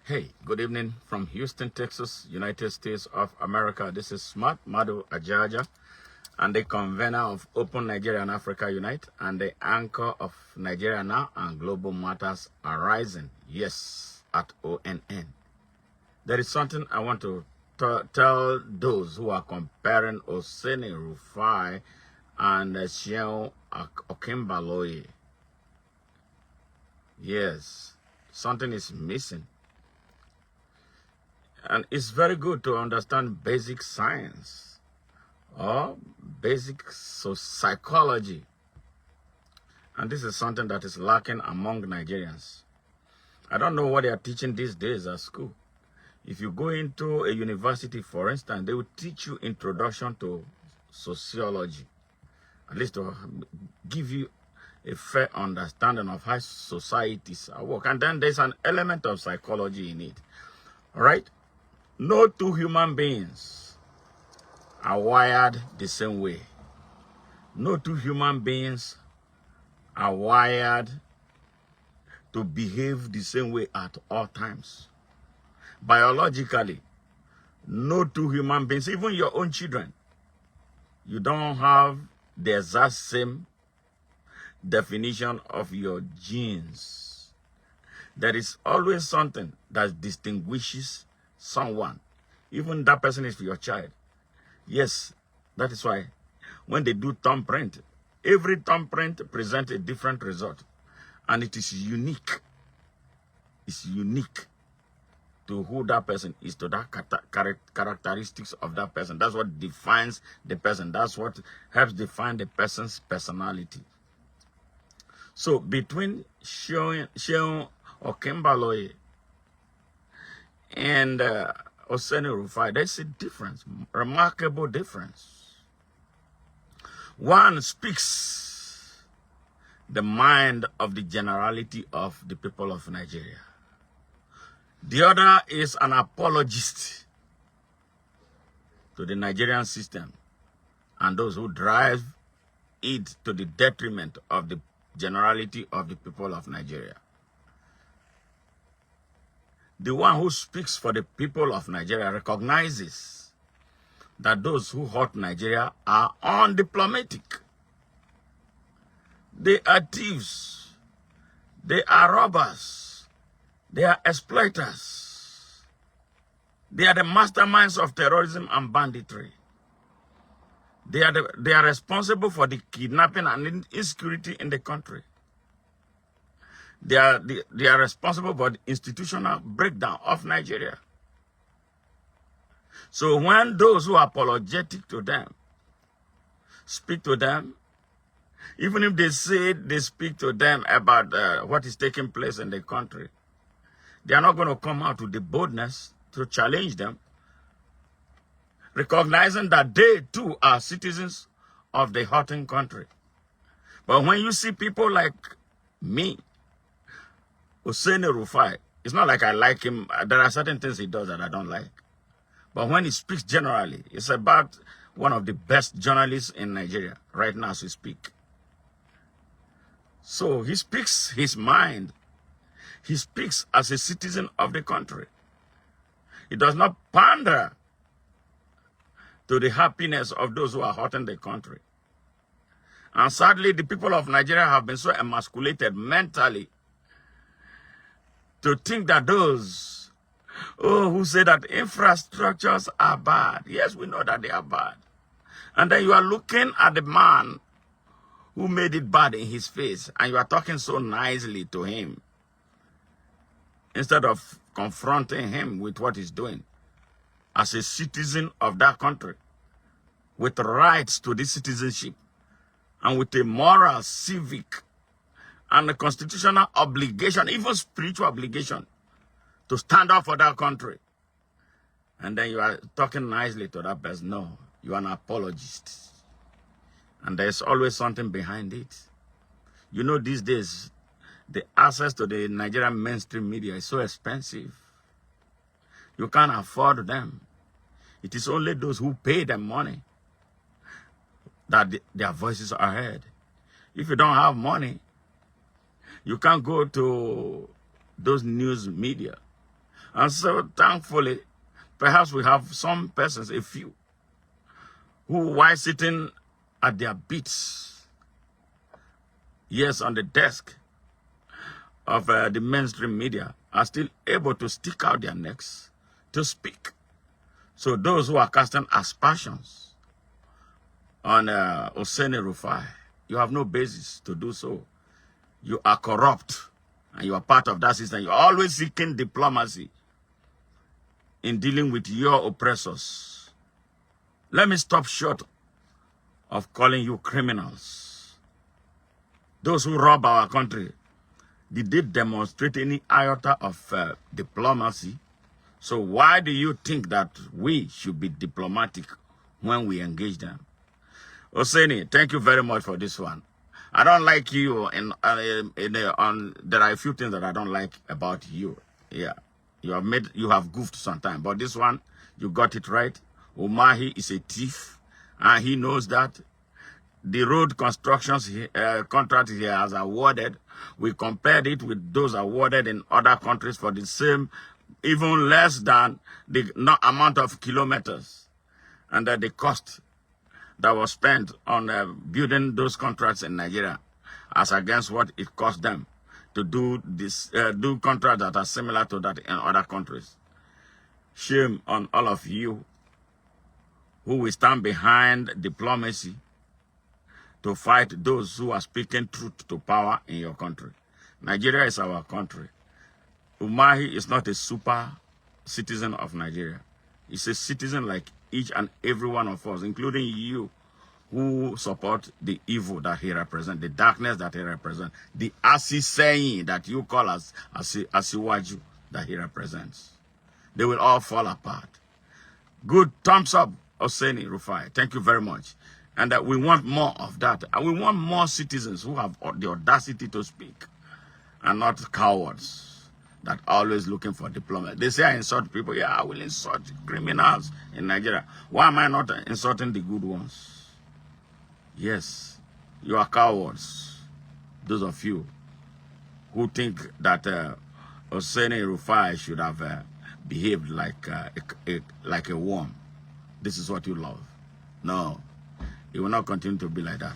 Hey, good evening from Houston, Texas, United States of America. This is Smart Madu Ajaja, and the convener of Open Nigeria and Africa Unite, and the anchor of Nigeria Now and Global Matters Arising. Yes, at ONN. There is something I want to tell those who are comparing Oseni Rufai and Seun Okinbaloye. Yes, something is missing. And it's very good to understand basic science or basic psychology. And this is something that is lacking among Nigerians. I don't know what they are teaching these days at school. If you go into a university, for instance, they will teach you introduction to sociology, at least to give you a fair understanding of how societies work. And then there's an element of psychology in it. All right? No two human beings are wired the same way. No two human beings are wired to behave the same way at all times. Biologically, no two human beings, even your own children, you don't have the exact same definition of your genes. There is always something that distinguishes someone, even that person is your child. Yes, that is why when they do thumbprint, every thumbprint presents a different result, and it is unique. It's unique to who that person is, to that characteristics of that person. That's what defines the person. That's what helps define the person's personality. So between Seun Okinbaloye and Oseni Rufai, there's a difference, remarkable difference. One speaks the mind of the generality of the people of Nigeria. The other is an apologist to the Nigerian system and those who drive it to the detriment of the generality of the people of Nigeria. The one who speaks for the people of Nigeria recognizes that those who hurt Nigeria are undiplomatic. They are thieves. They are robbers. They are exploiters. They are the masterminds of terrorism and banditry. They are responsible for the kidnapping and insecurity in the country. They are responsible for the institutional breakdown of Nigeria. So when those who are apologetic to them speak to them, even if they say they speak to them about what is taking place in the country, they are not going to come out with the boldness to challenge them, recognizing that they too are citizens of the hurting country. But when you see people like me, Oseni Rufai, it's not like I like him. There are certain things he does that I don't like. But when he speaks generally, it's about one of the best journalists in Nigeria right now as we speak. So he speaks his mind. He speaks as a citizen of the country. He does not pander to the happiness of those who are hurting the country. And sadly, the people of Nigeria have been so emasculated mentally to think that those who say that infrastructures are bad. Yes, we know that they are bad. And then you are looking at the man who made it bad in his face, and you are talking so nicely to him instead of confronting him with what he's doing as a citizen of that country with rights to this citizenship and with a moral, civic, and a constitutional obligation, even spiritual obligation, to stand up for that country. And then you are talking nicely to that person. No, you are an apologist. And there's always something behind it. You know, these days, the access to the Nigerian mainstream media is so expensive. You can't afford them. It is only those who pay them money that their voices are heard. If you don't have money, you can't go to those news media. And so thankfully, perhaps we have some persons, a few, who while sitting at their beats, yes, on the desk of the mainstream media, are still able to stick out their necks to speak. So those who are casting aspersions on Oseni Rufai, you have no basis to do so. You are corrupt, and you are part of that system. You're always seeking diplomacy in dealing with your oppressors. Let me stop short of calling you criminals. Those who rob our country, did they demonstrate any iota of diplomacy? So why do you think that we should be diplomatic when we engage them? Oseni, thank you very much for this one. I don't like you, there are a few things that I don't like about you. Yeah, you have goofed sometimes, but this one, you got it right. Umahi is a thief, and he knows that. The road constructions contract he has awarded, we compared it with those awarded in other countries for the same, even less than the amount of kilometers, and the cost that was spent on building those contracts in Nigeria, as against what it cost them to do this, do contracts that are similar to that in other countries. Shame on all of you who will stand behind diplomacy to fight those who are speaking truth to power in your country. Nigeria is our country. Umahi is not a super citizen of Nigeria. He's a citizen like each and every one of us, including you, who support the evil that he represents, the darkness that he represents, the Asisei that you call as Asiwaju that he represents. They will all fall apart. Good thumbs up, Oseni Rufai. Thank you very much. And that we want more of that. And we want more citizens who have the audacity to speak and not cowards that are always looking for diplomacy. They say I insult people. Yeah, I will insult criminals in Nigeria. Why am I not insulting the good ones? Yes, you are cowards. Those of you who think that Oseni Rufai should have behaved like a worm. This is what you love. No. It will not continue to be like that.